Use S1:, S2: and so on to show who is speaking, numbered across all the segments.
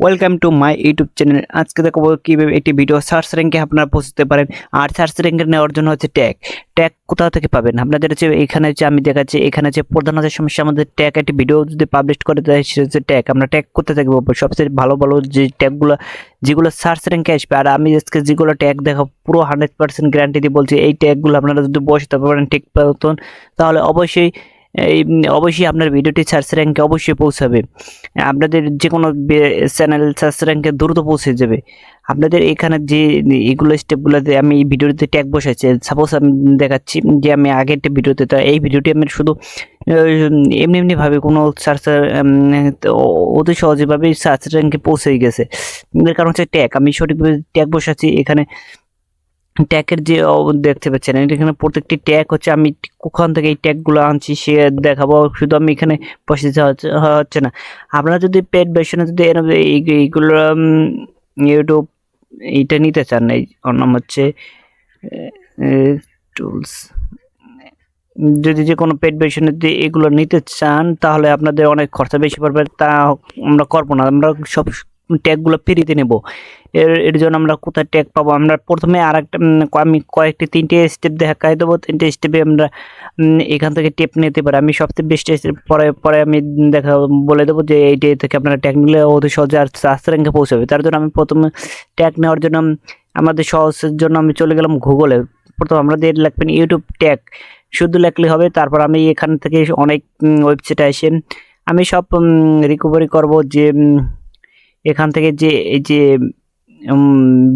S1: Welcome to my YouTube channel. আজকে দেখাবো কীভাবে একটি ভিডিও সার্চ র্যাঙ্কে আপনারা পৌঁছতে পারেন। আর সার্চ র্যাঙ্কে নেওয়ার জন্য হচ্ছে ট্যাগ কোথা থেকে পাবেন আপনাদের হচ্ছে এখানে হচ্ছে আমি দেখাচ্ছি। এখানে যে প্রধান হচ্ছে সমস্যা, আমাদের ট্যাগ একটি ভিডিও যদি পাবলিশ করে দেয় সেটা হচ্ছে ট্যাগ। আমরা ট্যাগ করতে থাকবো সবচেয়ে ভালো ভালো যে ট্যাগগুলো যেগুলো সার্চ র্যাঙ্কে আসবে। আর আমি আজকে যেগুলো ট্যাগ দেখা পুরো 100% গ্যারান্টি দিয়ে বলছি, এই ট্যাগগুলো আপনারা যদি বসাতে পারেন ঠিক মতন তাহলে অবশ্যই আপনার ভিডিওটি সার্চ র্যাঙ্কে অবশ্যই পৌঁছাবে। আপনাদের যে কোনো চ্যানেল সার্চ র্যাঙ্কে দ্রুত পৌঁছে যাবে। আপনাদের এখানে যে এগুলো স্টেপগুলোতে আমি এই ভিডিওতে ট্যাগ বসাচ্ছি। সাপোজ আমি দেখাচ্ছি যে আমি আগের একটা ভিডিওতে, তো এই ভিডিওটি আমি শুধু এমনিভাবে কোনো সার্চার অতি সহজেভাবে সার্চ র্যাঙ্কে পৌঁছে গেছে। এর কারণ হচ্ছে ট্যাগ, আমি সঠিকভাবে ট্যাগ বসাচ্ছি। এখানে ট্যাগের যে দেখতে পাচ্ছেন এখানে প্রত্যেকটি ট্যাগ হচ্ছে আমি কোখান থেকে এই ট্যাগগুলো আনছি সে দেখাবো। শুধু আমি এখানে বসে হচ্ছে না। আপনারা যদি পেড ভার্সনে যদি এইগুলো ইউটিউব এইটা নিতে চান, এই ওর নাম হচ্ছে টুলস, যদি যে কোনো পেড ভার্সনে যদি এগুলো নিতে চান তাহলে আপনাদের অনেক খরচা বেশি পড়বে। তা আমরা করবো না, আমরা সব ট্যাগগুলো ফ্রিতে নেব। এর জন্য আমরা কোথায় ট্যাগ পাবো, আমরা প্রথমে আমি কয়েকটি 3টে স্টেপ দেখাই দেবো। 3টে স্টেপে আমরা এখান থেকে টেপ নিতে পারি। আমি সবচেয়ে বেস্ট পরে আমি বলে দেবো যে এইটি থেকে আপনারা ট্যাগ নিলে অতি সহজে আর সার্চ র্যাঙ্কে পৌঁছাবে। তার জন্য আমি প্রথমে ট্যাগ নেওয়ার জন্য আমাদের সহজের জন্য আমি চলে গেলাম গুগলে। প্রথম আমাদের লিখবেন ইউটিউব ট্যাগ, শুধু লেখলে হবে। তারপর আমি এখান থেকে অনেক ওয়েবসাইটে এসে আমি সব রিকভারি করব যে এখান থেকে যে এই যে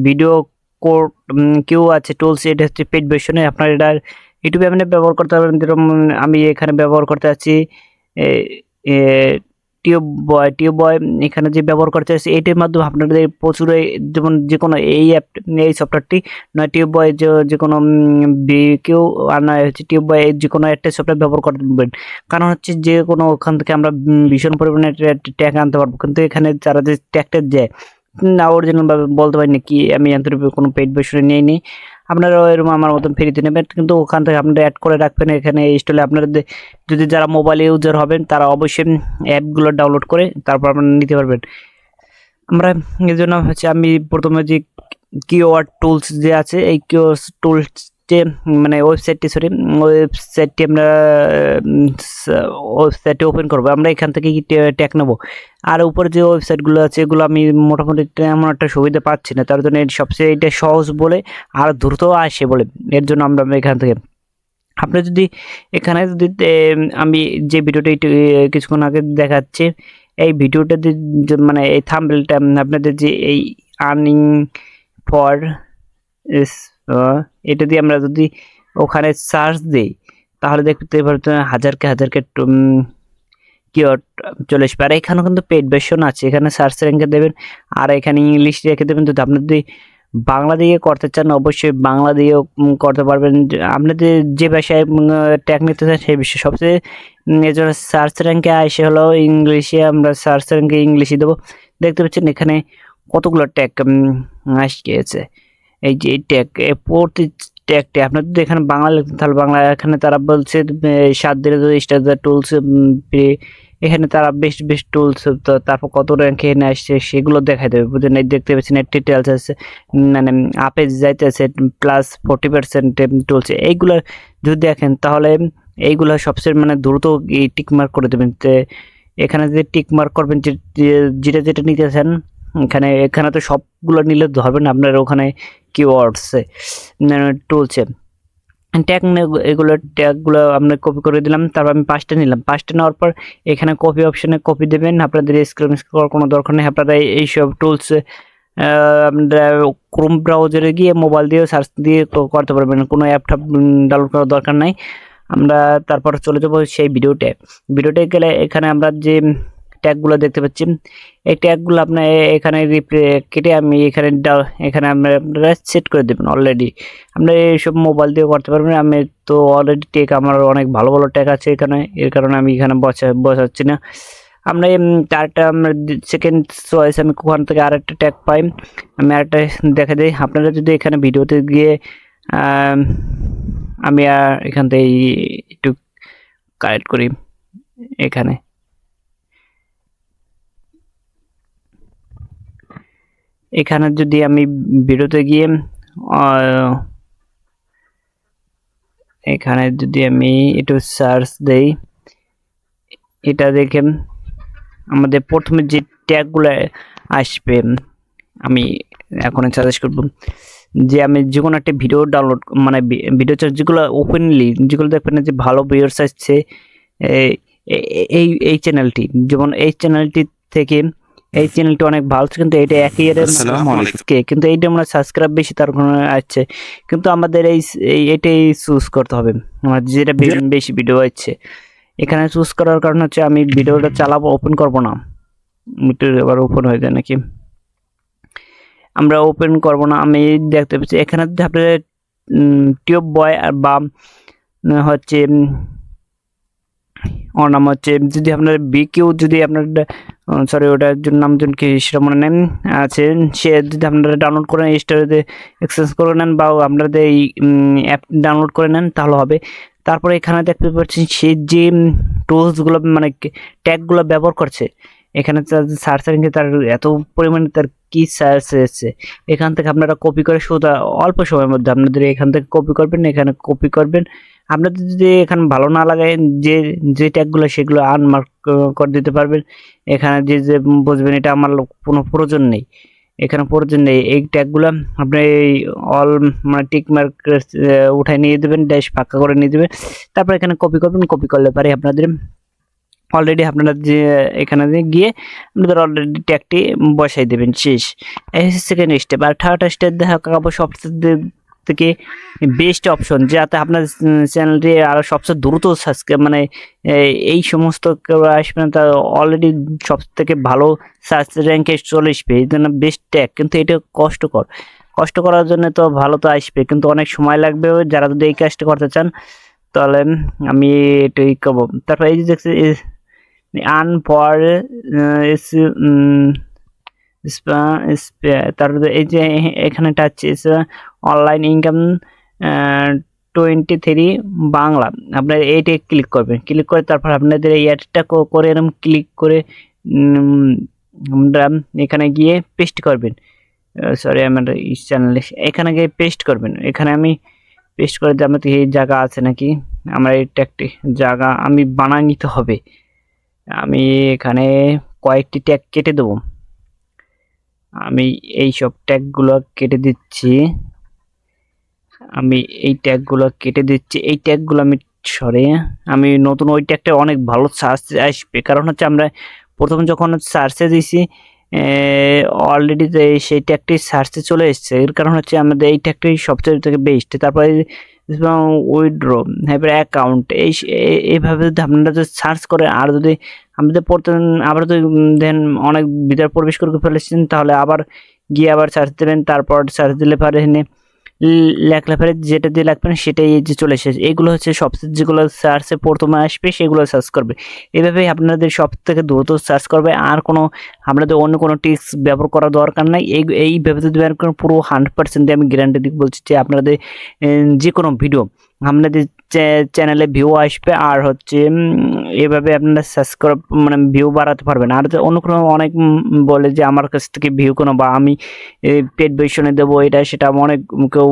S1: ভিডিও কোড কিউ আছে টুলস, এটা হচ্ছে পেড ভার্সনে। আপনার এটা ইউটিউবে আপনি ব্যবহার করতে পারবেন। যেরকম আমি এখানে ব্যবহার করতে আছি টিউব বয় এখানে যে ব্যবহার করতে আসছি, এইটির মাধ্যমে আপনাদের প্রচুর যেমন যে কোনো এই অ্যাপ এই সফটওয়্যারটি নয় টিউব বয় যে কোনো কেউ আর নয় হচ্ছে টিউব বয় যে কোনো একটা সফটওয়্যার ব্যবহার করবেন। কারণ হচ্ছে যে কোনো ওখান থেকে আমরা ভীষণ পরিমাণে ট্যাগ আনতে পারবো। কিন্তু এখানে যারা যে ট্যাগটা দেয় না অরিজিনালভাবে বলতে পারি না কি আমি আন্তরিক কোনো পেইড ভার্সনে নিইনি। আপনারা এরকম আমার মতন ফ্রিতে নেবেন, কিন্তু ওখান থেকে আপনারা অ্যাড করে রাখবেন এখানে ইনস্টলে। আপনারা যদি যারা মোবাইল ইউজার হবেন তারা অবশ্যই অ্যাপগুলো ডাউনলোড করে তারপর আপনারা নিতে পারবেন। আমরা এর জন্য হচ্ছে আমি প্রথমে যে কিওয়ার্ড টুলস যে আছে এই কিওয়ার্ড টুলস যে মানে ওয়েবসাইটটি আমরা ওয়েবসাইটটি ওপেন করবো। আমরা এখান থেকে ট্যাগ নেবো। আর উপরে যে ওয়েবসাইটগুলো আছে এগুলো আমি মোটামুটি তেমন একটা সুবিধা পাচ্ছি না, তার জন্য সবচেয়ে এটা সহজ বলে আর দ্রুত আসে বলে এর জন্য আমরা এখান থেকে আপনি যদি এখানে যদি আমি যে ভিডিওটা কিছুক্ষণ আগে দেখাচ্ছি এই ভিডিওটা মানে এই থাম্বনেলটা আপনাদের যে এই আর্নিং ফর এটা দিয়ে আমরা যদি ওখানে সার্চ দিই তাহলে দেখতে পারবেন হাজারকে কিওয়ার্ড চলে আসবে। আর এখানেও কিন্তু পেড ভার্সন আছে, এখানে সার্চ র্যাঙ্কে দেবেন আর এখানে ইংলিশ রেখে দেবেন। যদি আপনি যদি বাংলা দিয়ে করতে চান অবশ্যই বাংলা দিয়েও করতে পারবেন। আপনাদের যে ভাষায় ট্যাগ নিতে চান সেই বিষয়ে সবচেয়ে এজন্য সার্চ র্যাঙ্কে আসে হলো ইংলিশে। আমরা সার্চ র্যাঙ্কে ইংলিশে দেবো। দেখতে পাচ্ছেন এখানে কতগুলো ট্যাগ আসছে। এই যে ট্যাগ প্রতি ট্যাগটি আপনার যদি এখানে বাংলা লিখতেন তাহলে বাংলা, এখানে তারা বলছে 7 দিনে যদি স্টার টুলস এখানে তারা বেস্ট টুলস, তারপর কত র্যাঙ্ক এখানে আসছে সেগুলো দেখাই দেবে। বুঝলেন, দেখতে পাচ্ছেন ডিটেলস আছে, মানে আপে যাইতেছে +40% টুলস। এইগুলো যদি দেখেন তাহলে এইগুলো সবচেয়ে মানে দ্রুত টিক মার্ক করে দেবেন। তো এখানে যদি টিক মার্ক করবেন যেটা নিতে চান, এখানে তো সবগুলো নিলে হবে না, আপনার ওখানে কিওয়ার্ডসে টুলসে ট্যাগ এগুলো ট্যাগগুলো আমরা কপি করে দিলাম। তারপর আমি 5টা নিলাম। 5টা নেওয়ার পর এখানে কপি অপশানে কপি দেবেন। আপনাদের স্ক্রিন করার কোনো দরকার নেই। আপনারা এইসব টুলস আপনারা ক্রোম ব্রাউজারে গিয়ে মোবাইল দিয়ে সার্চ দিয়ে করতে পারবেন, কোনো অ্যাপ ডাউনলোড করার দরকার নাই। আমরা তারপর চলে যাবো সেই ভিডিওতে গেলে এখানে আমরা যে ট্যাগগুলো দেখতে পাচ্ছি এই ট্যাগগুলো আপনার এখানে কেটে আমি এখানে আপনারা সেট করে দেবেন। অলরেডি আমরা এইসব মোবাইল দিয়ে করতে পারবেন। আমি তো অলরেডি ট্যাগ আমার অনেক ভালো ট্যাগ আছে এখানে, এর কারণে আমি এখানে বসাচ্ছি না। আমরা আরেকটা আমরা সেকেন্ড চয়েস আমি ওখান থেকে আরেকটা ট্যাগ পাই, আমি আরেকটা দেখা দিই। আপনারা যদি এখানে ভিডিওতে গিয়ে আমি এখান থেকে একটু কালেক্ট করি এখানে এখানে যদি আমি ভিডিওতে গিয়ে এখানে যদি আমি একটু সার্চ দেই, এটা দেখেন আমাদের প্রথমে যে ট্যাগগুলো আসবে, আমি এখন সাজেস্ট করব যে আমি যে কোনো একটা ভিডিও ডাউনলোড মানে ভিডিও যেগুলো ওপেনলি যেগুলো দেখবেন যে ভালো ভিউয়ার্স আসছে, এই চ্যানেলটি, যেমন এই চ্যানেলটি থেকে এই চ্যানেলটি অনেক ভালো, কিন্তু এটা একই এর কিন্তু এইটা আমরা সাবস্ক্রাইব বেশি তার কারণে আসছে, কিন্তু আমাদের এটাই চুজ করতে হবে, আমার যেটা বেশি ভিডিও আসছে। এখানে চুজ করার কারণ হচ্ছে আমি ভিডিওটা চালাবো, ওপেন করব না, একটু এবার ওপেন হয়ে যায় নাকি, আমরা ওপেন করব না। আমি দেখতে পাচ্ছি এখানে যদি আপনার টিউব বয় বা হচ্ছে ওর নাম হচ্ছে, যদি আপনার বিকিউ যদি আপনার সরি ওটার জন্য নামজন কি সেটা মনে নেন আছে, সে যদি আপনারা ডাউনলোড করে স্টোরেজে এক্সচেঞ্জ করে নেন বা আপনাদের এই অ্যাপ ডাউনলোড করে নেন তাহলে হবে। তারপরে এখানে দেখতে পাচ্ছেন সে যে টুলসগুলো মানে ট্যাগগুলো ব্যবহার করছে, এখানে সার্চিংয়ে তার এত পরিমাণে তার কি সার্চ এসেছে, এখান থেকে আপনারা কপি করে শুধু অল্প সময়ের মধ্যে আপনাদের এখান থেকে কপি করবেন, এখানে কপি করবেন। আপনাদের যদি এখানে ভালো না লাগে যে যে ট্যাগগুলো সেগুলো আনমার্ক করে দিতে পারবেন। এখানে যে বুঝবেন এটা আমার কোনো প্রয়োজন নেই, এখানে প্রয়োজন নেই এই ট্যাগগুলো আপনি অল মানে টিক মার্ক উঠায় নিয়ে দেবেন, ড্যাশ ফাঁকা করে নিয়ে দেবেন, তারপর এখানে কপি করবেন। কপি করলে পারে আপনাদের অলরেডি আপনারা যে এখানে গিয়ে আপনাদের অলরেডি ট্যাগটি বসাই দেবেন, শেষ। এই হচ্ছে সেকেন্ড স্টেপ। আর থার্ড স্টেপ দেখা যাবো সবচেয়ে থেকে বেস্ট অপশন, যাতে আপনার চ্যানেলটি আরও সবচেয়ে দ্রুত সাবস্ক্রাইব মানে এই সমস্ত কেউ আসবে না, তার অলরেডি সব থেকে ভালো সার্চ র্যাঙ্কে চলে আসবে, এই জন্য বেস্ট ট্যাগ। কিন্তু এটা কষ্ট করার জন্য তো ভালো তো আসবে, কিন্তু অনেক সময় লাগবে। যারা যদি এই কাজটা করতে চান তাহলে আমি এটাই করবো। তারপর এই যে দেখছি আর্ন ফর তারপরে এই যে এখানে টাচ অনলাইন ইনকাম 23 বাংলা, আপনার এইটা ক্লিক করবেন। ক্লিক করে তারপর আপনাদের এই অ্যাডটা করে এরকম ক্লিক করে আমরা এখানে গিয়ে পেস্ট করবেন। সরি আমার চ্যানেলে এখানে গিয়ে পেস্ট করবেন। এখানে আমি পেস্ট করে দিই, আমার এই জায়গা আছে নাকি, আমার এইটা একটি জায়গা আমি বানিয়ে নিতে হবে। আমি এখানে কয়েকটি ট্যাগ কেটে দেবো, আমি এই সব ট্যাগগুলো কেটে দিচ্ছি, আমি এই ট্যাগগুলো কেটে দিচ্ছি। এই ট্যাগগুলো আমি আমি নতুন ওই ট্যাগটা অনেক ভালো সার্চ আসবে, কারণ হচ্ছে আমরা প্রথম যখন সার্চে দিয়েছি অলরেডি সেই ট্যাগটি সার্চে চলে এসছে, এর কারণ হচ্ছে আমাদের এই ট্যাগটি সবচেয়ে থেকে বেস্ট। তারপরে উইথড্র, তারপরে অ্যাকাউন্ট, এইভাবে যদি আপনারা যদি সার্চ করেন আর যদি আমাদের পড়তে আবার যদি দেন অনেক ভিতরে প্রবেশ করে ফেলেছেন, তাহলে আবার গিয়ে আবার সার্চ দেবেন। তারপর সার্চ দিলে পারে এখানে লেখলে পরে যেটা দিয়ে লিখবেন সেটাই এই যে চলে এসেছে। এইগুলো হচ্ছে সবচেয়ে যেগুলো সার্চে প্রথমে আসবে সেগুলো সার্চ করবে, এভাবেই আপনাদের সব থেকে দ্রুত সার্চ করবে। আর কোনো আপনাদের অন্য কোনো টিপস ব্যবহার করার দরকার নাই। এইভাবে যদি ব্যবহার করেন পুরো 100% আমি গ্যারান্টি দিয়ে বলছি যে আপনাদের যে কোনো ভিডিও আপনাদের চ্যানেলে ভিউ আসবে, আর হচ্ছে এভাবে আপনারা সাবস্ক্রাইব মানে ভিউ বাড়াতে পারবেন। আর অন্য কোনো অনেক বলে যে আমার কাছ থেকে ভিউ কোনো বা আমি পেড ভার্সনে দেবো এটা সেটা, অনেক কেউ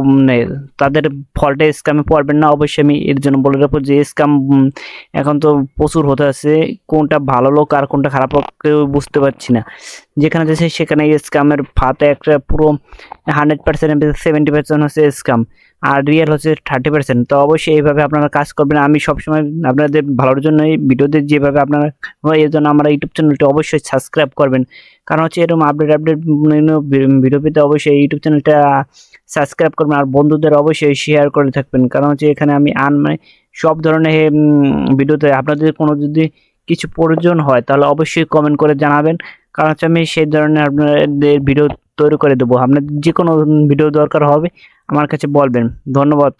S1: তাদের ফল্টে স্ক্যামে পড়বেন না। অবশ্যই আমি এর জন্য বলে রাখবো যে স্ক্যাম এখন তো প্রচুর হতে আছে, কোনটা ভালো লোক আর কোনটা খারাপ লোক কেউ বুঝতে পারছি না। যেখানে যাচ্ছে সেখানে স্ক্যামের ফাতে একটা পুরো 100% 70% হচ্ছে স্ক্যাম, আর রিয়েল হচ্ছে 30%। তো অবশ্যই এইভাবে আপনারা কাজ করবেন। আমি সবসময় আপনাদের ভালোর জন্য এই ভিডিওতে যেভাবে আপনারা এই জন্য আমার ইউটিউব চ্যানেলটি অবশ্যই সাবস্ক্রাইব করবেন, কারণ হচ্ছে এরকম আপডেট ভিডিও পেতে অবশ্যই ইউটিউব চ্যানেলটা সাবস্ক্রাইব করবেন, আর বন্ধুদের অবশ্যই শেয়ার করে থাকবেন। কারণ হচ্ছে এখানে আমি মানে সব ধরনের ভিডিওতে আপনাদের কোনো যদি কিছু প্রয়োজন হয় তাহলে অবশ্যই কমেন্ট করে জানাবেন, কারণ হচ্ছে আমি সেই ধরনের আপনাদের ভিডিও তৈরি করে দেবো। আপনাদের যে কোনো ভিডিও দরকার হবে আমার কাছে বলবেন। ধন্যবাদ।